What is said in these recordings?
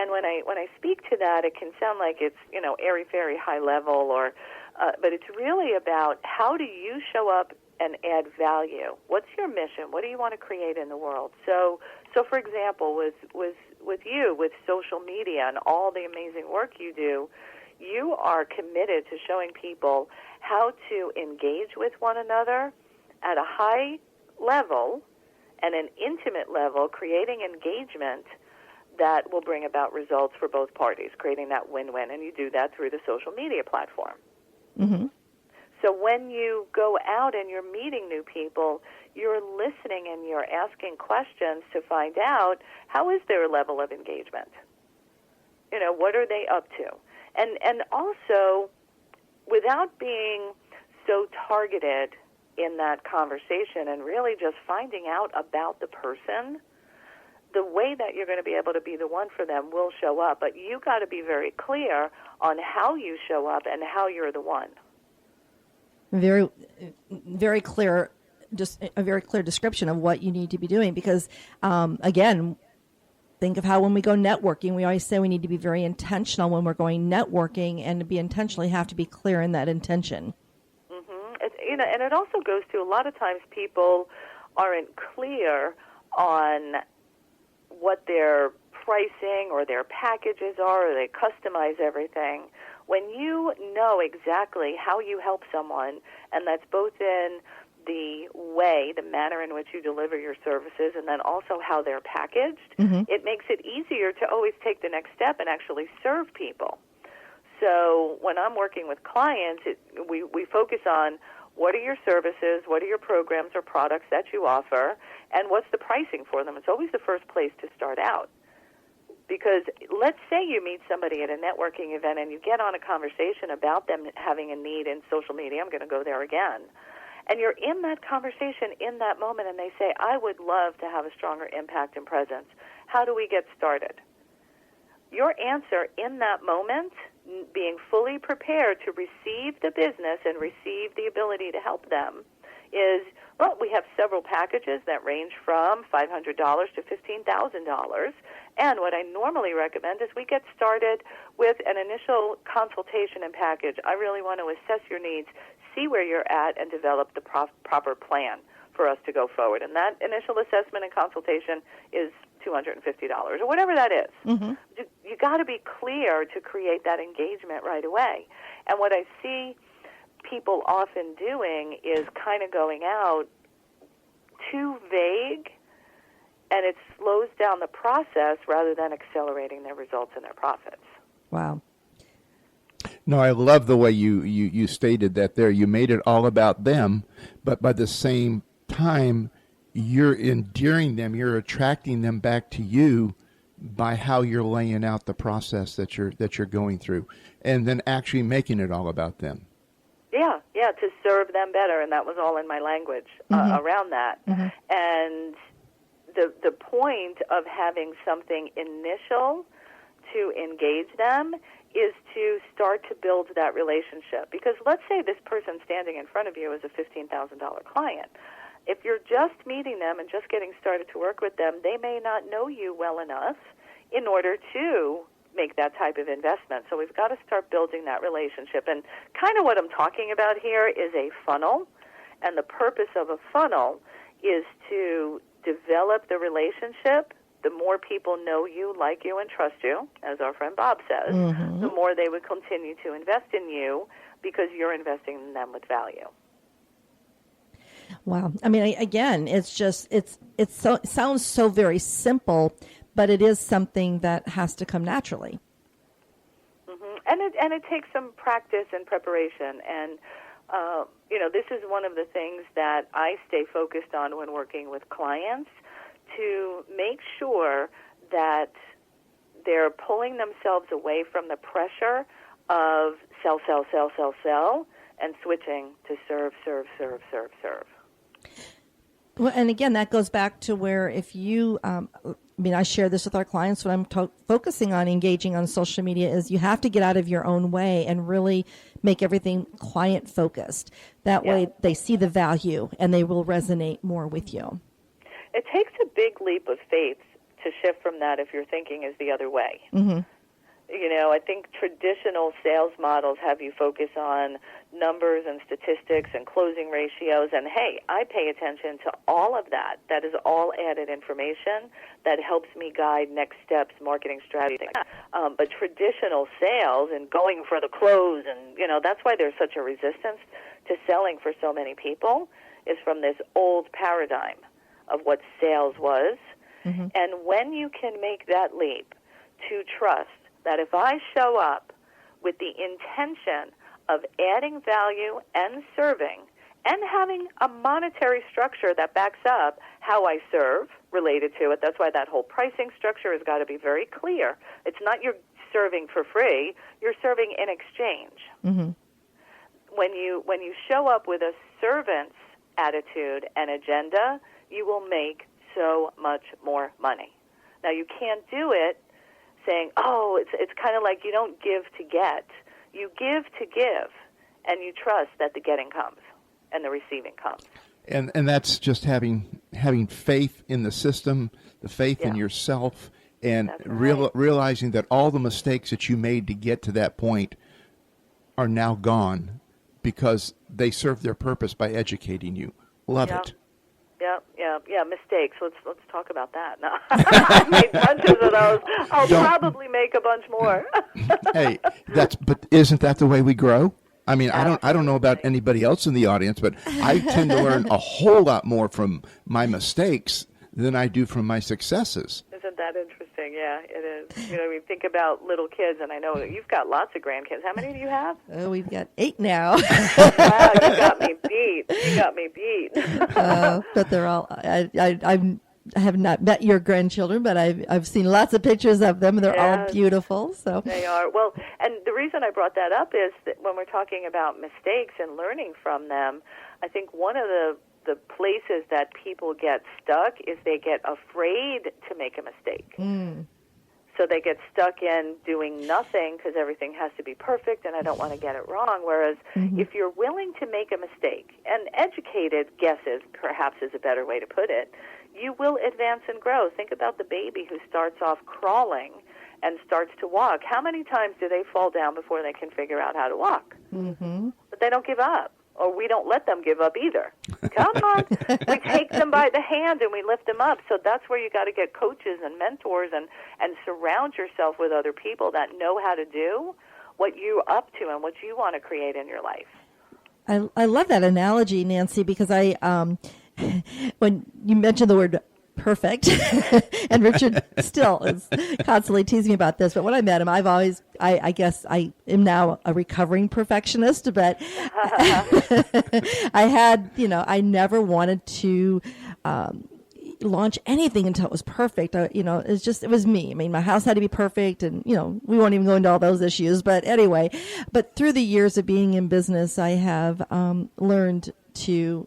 And when I speak to that, it can sound like it's, airy-fairy high level, but it's really about how do you show up and add value. What's your mission? What do you want to create in the world? So for example, with you, with social media and all the amazing work you do, you are committed to showing people how to engage with one another at a high level and an intimate level, creating engagement that will bring about results for both parties, creating that win-win, and you do that through the social media platform. Mm-hmm. So when you go out and you're meeting new people, you're listening and you're asking questions to find out how is their level of engagement. What are they up to? And also, without being so targeted in that conversation and really just finding out about the person, the way that you're going to be able to be the one for them will show up. But you got to be very clear on how you show up and how you're the one. Very, very clear, just a very clear description of what you need to be doing. Because, again, think of how when we go networking, we always say we need to be very intentional when we're going networking, and to be intentionally have to be clear in that intention. Mm-hmm. And it also goes to a lot of times people aren't clear on what their pricing or their packages are, or they customize everything. When you know exactly how you help someone, and that's both in the way, the manner in which you deliver your services, and then also how they're packaged, mm-hmm. it makes it easier to always take the next step and actually serve people. So when I'm working with clients, we focus on what are your services, what are your programs or products that you offer, and what's the pricing for them. It's always the first place to start out. Because let's say you meet somebody at a networking event and you get on a conversation about them having a need in social media. I'm going to go there again. And you're in that conversation in that moment, and they say, I would love to have a stronger impact and presence. How do we get started? Your answer in that moment, being fully prepared to receive the business and receive the ability to help them, is, well, we have several packages that range from $500 to $15,000. And what I normally recommend is we get started with an initial consultation and package. I really want to assess your needs, see where you're at, and develop the proper plan for us to go forward. And that initial assessment and consultation is $250 or whatever that is. Mm-hmm. You got to be clear to create that engagement right away. And what I see people often doing is kind of going out too vague, and it slows down the process rather than accelerating their results and their profits. Wow. No, I love the way you stated that there. You made it all about them, but by the same time, you're endearing them, you're attracting them back to you by how you're laying out the process that you're going through, and then actually making it all about them. Yeah, to serve them better, and that was all in my language mm-hmm. around that. Mm-hmm. And the point of having something initial to engage them is to start to build that relationship. Because let's say this person standing in front of you is a $15,000 client. If you're just meeting them and just getting started to work with them, they may not know you well enough in order to make that type of investment. So we've got to start building that relationship. And kind of what I'm talking about here is a funnel. And the purpose of a funnel is to develop the relationship. The more people know you, like you, and trust you, as our friend Bob says, mm-hmm. the more they would continue to invest in you because you're investing in them with value. Wow. I mean, again, it's just, it sounds so very simple, but it is something that has to come naturally. Mm-hmm. And it takes some practice and preparation. And, this is one of the things that I stay focused on when working with clients, to make sure that they're pulling themselves away from the pressure of sell, sell, sell, sell, sell, and switching to serve, serve, serve, serve, serve. Well, and again, that goes back to where if you, I share this with our clients when I'm focusing on engaging on social media, is you have to get out of your own way and really make everything client focused. That way they see the value and they will resonate more with you. It takes a big leap of faith to shift from that if your thinking is the other way. Mm-hmm. I think traditional sales models have you focus on numbers and statistics and closing ratios, and hey, I pay attention to all of that. That is all added information that helps me guide next steps, marketing strategy. But traditional sales and going for the close, and that's why there's such a resistance to selling for so many people, is from this old paradigm of what sales was. Mm-hmm. And when you can make that leap to trust that if I show up with the intention of adding value and serving and having a monetary structure that backs up how I serve related to it, that's why that whole pricing structure has got to be very clear. It's not you're serving for free, you're serving in exchange. Mm-hmm. When you show up with a servant's attitude and agenda, you will make so much more money. Now, you can't do it saying, it's kind of like you don't give to get. You give to give, and you trust that the getting comes and the receiving comes. And that's just having faith in the system, the faith in yourself, and realizing that all the mistakes that you made to get to that point are now gone because they serve their purpose by educating you. Love it. Yeah, mistakes. Let's talk about that. No. I made bunches of those. I'll probably make a bunch more. Hey, but isn't that the way we grow? I mean, I don't know about anybody else in the audience, but I tend to learn a whole lot more from my mistakes than I do from my successes. Isn't that interesting? Yeah, it is. We think about little kids, and I know you've got lots of grandkids. How many do you have? Oh, we've got 8 now. Wow, you got me beat. But they're all. I have not met your grandchildren, but I've seen lots of pictures of them, and they're all beautiful. So they are. Well, and the reason I brought that up is that when we're talking about mistakes and learning from them, I think one of the places that people get stuck is they get afraid to make a mistake. So they get stuck in doing nothing because everything has to be perfect and I don't want to get it wrong. Whereas if you're willing to make a mistake, and educated guesses perhaps is a better way to put it, you will advance and grow. Think about the baby who starts off crawling and starts to walk. How many times do they fall down before they can figure out how to walk? But they don't give up. Or we don't let them give up either. Come on. We take them by the hand and we lift them up. So that's where you got to get coaches and mentors and surround yourself with other people that know how to do what you're up to and what you want to create in your life. I love that analogy, Nancy, because when you mentioned the word perfect, and Richard still is constantly teasing me about this, but when I met him, I guess I am now a recovering perfectionist, but I never wanted to launch anything until it was perfect. It was me. I mean, my house had to be perfect, and we won't even go into all those issues, but anyway, through the years of being in business, I have learned to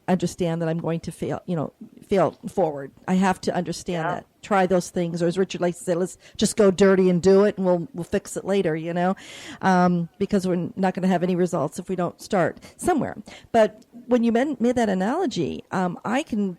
understand that I'm going to fail forward. I have to understand that. Try those things, or as Richard likes to say, let's just go dirty and do it, and we'll fix it later, because we're not going to have any results if we don't start somewhere. But when you made that analogy, I can,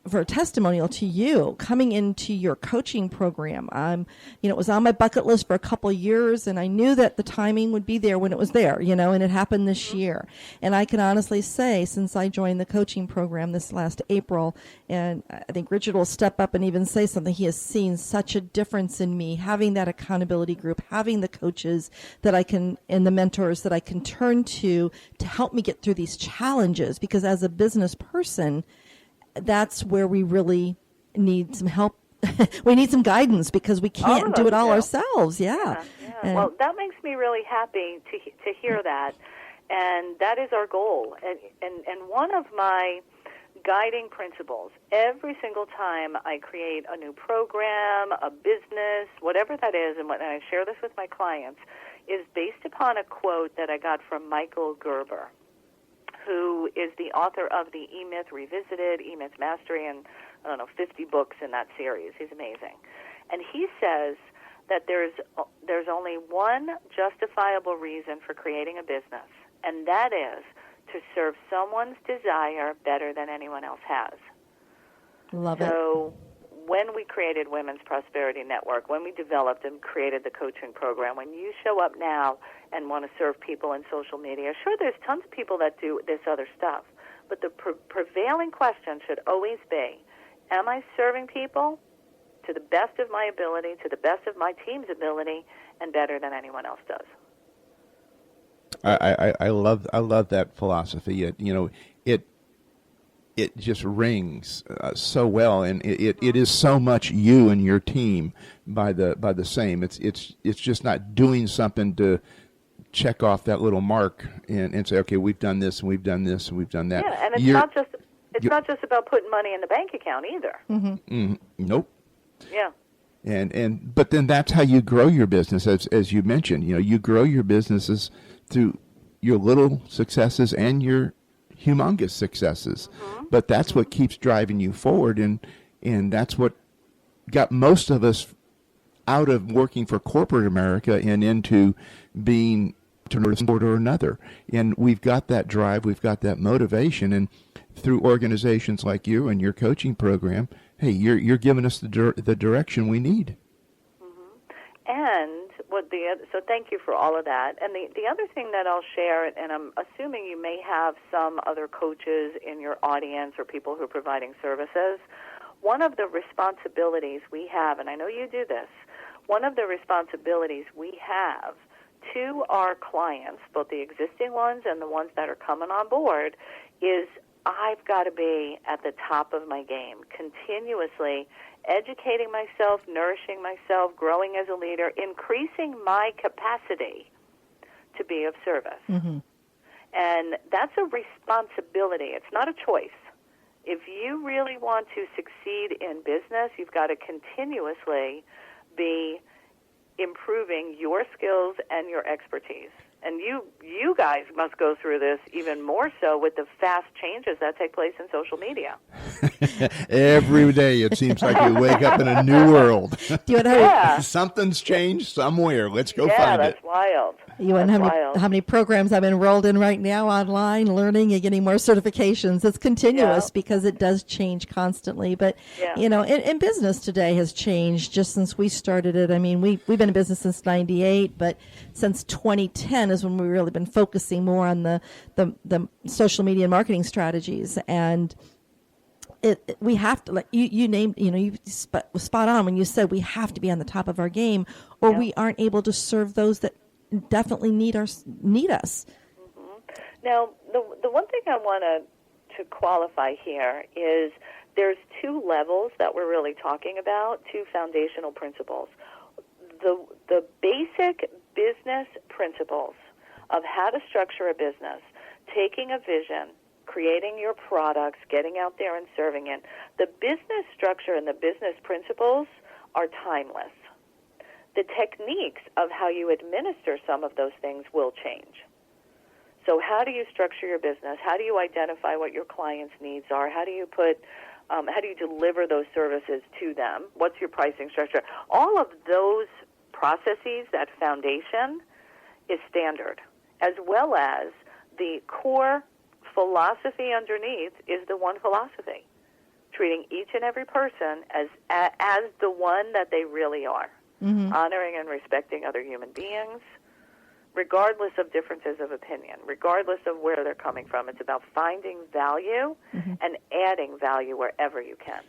for a testimonial to you, coming into your coaching program, it was on my bucket list for a couple of years, and I knew that the timing would be there when it was there, and it happened this year. And I can honestly say, since I joined the coaching program this last April, and I think Richard will step up and even say something, he has seen such a difference in me, having that accountability group, having the coaches that I can, and the mentors that I can turn to help me get through these challenges. Because as a business person, that's where we really need some help. We need some guidance because we can't do it all ourselves. Yeah. Well, that makes me really happy to hear that, and that is our goal. And one of my guiding principles, every single time I create a new program, a business, whatever that is, and when I share this with my clients, is based upon a quote that I got from Michael Gerber, who is the author of the E-Myth Revisited, E-Myth Mastery, and 50 books in that series. He's amazing. And he says that there's only one justifiable reason for creating a business, and that is to serve someone's desire better than anyone else has. Love it. So when we created Women's Prosperity Network, when we developed and created the coaching program, when you show up now and want to serve people in social media, sure, there's tons of people that do this other stuff, but the prevailing question should always be, am I serving people to the best of my ability, to the best of my team's ability, and better than anyone else does? I love that philosophy. It just rings so well, and it is so much you and your team by the same. It's just not doing something to check off that little mark and say, okay, we've done this and we've done this and we've done that. Yeah, and it's not just about putting money in the bank account either. Nope. Yeah. But then that's how you grow your business, as you mentioned. You grow your businesses through your little successes and your humongous successes. But that's what keeps driving you forward, and that's what got most of us out of working for corporate America and into being to one sport or another. And we've got that drive, we've got that motivation, and through organizations like you and your coaching program, hey, you're giving us the direction we need. And so thank you for all of that. And the other thing that I'll share, and I'm assuming you may have some other coaches in your audience or people who are providing services, one of the responsibilities we have, and I know you do this, one of the responsibilities we have to our clients, both the existing ones and the ones that are coming on board, is I've got to be at the top of my game, continuously educating myself, nourishing myself, growing as a leader, increasing my capacity to be of service. And that's a responsibility. It's not a choice. If you really want to succeed in business, you've got to continuously be improving your skills and your expertise. And you guys must go through this even more so with the fast changes that take place in social media. Every day it seems like we wake up in a new world. Do you want to Something's changed somewhere. Let's go find it. Yeah, that's wild. You want how many programs I'm enrolled in right now online, learning and getting more certifications. It's continuous because it does change constantly. But, in business today has changed just since we started it. I mean, we've been in business since 98, but since 2010 is when we've really been focusing more on the social media and marketing strategies. And we have to, like you named, you spot on when you said we have to be on the top of our game, or we aren't able to serve those that definitely need us. Now, the one thing I want to qualify here is there's two levels that we're really talking about, two foundational principles. The basic business principles of how to structure a business, taking a vision, creating your products, getting out there and serving it. The business structure and the business principles are timeless. The techniques of how you administer some of those things will change. So how do you structure your business? How do you identify what your clients' needs are? How do you deliver those services to them? What's your pricing structure? All of those processes, that foundation, is standard, as well as the core philosophy underneath is the one philosophy, treating each and every person as the one that they really are. Honoring and respecting other human beings, regardless of differences of opinion, regardless of where they're coming from. It's about finding value and adding value wherever you can.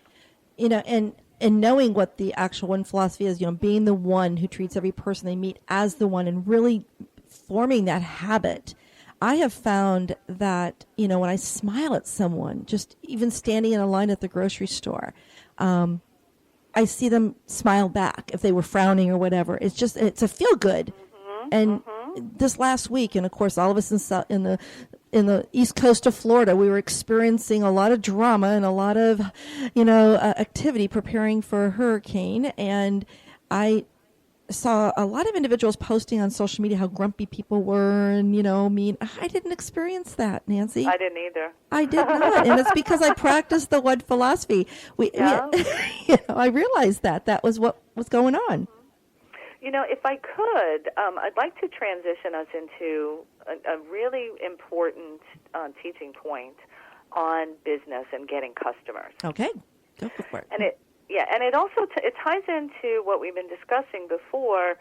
And knowing what the actual one philosophy is, being the one who treats every person they meet as the one and really forming that habit. I have found that, when I smile at someone, just even standing in a line at the grocery store, I see them smile back if they were frowning or whatever. It's a feel good. And this last week, and of course, all of us in the east coast of Florida, we were experiencing a lot of drama and a lot of, activity preparing for a hurricane. And I saw a lot of individuals posting on social media how grumpy people were and, mean. I didn't experience that, Nancy. I didn't either. I did not. And it's because I practiced the one philosophy. I realized that was what was going on. If I could, I'd like to transition us into a really important teaching point on business and getting customers. Okay. Go for it. And Yeah, and it also it ties into what we've been discussing before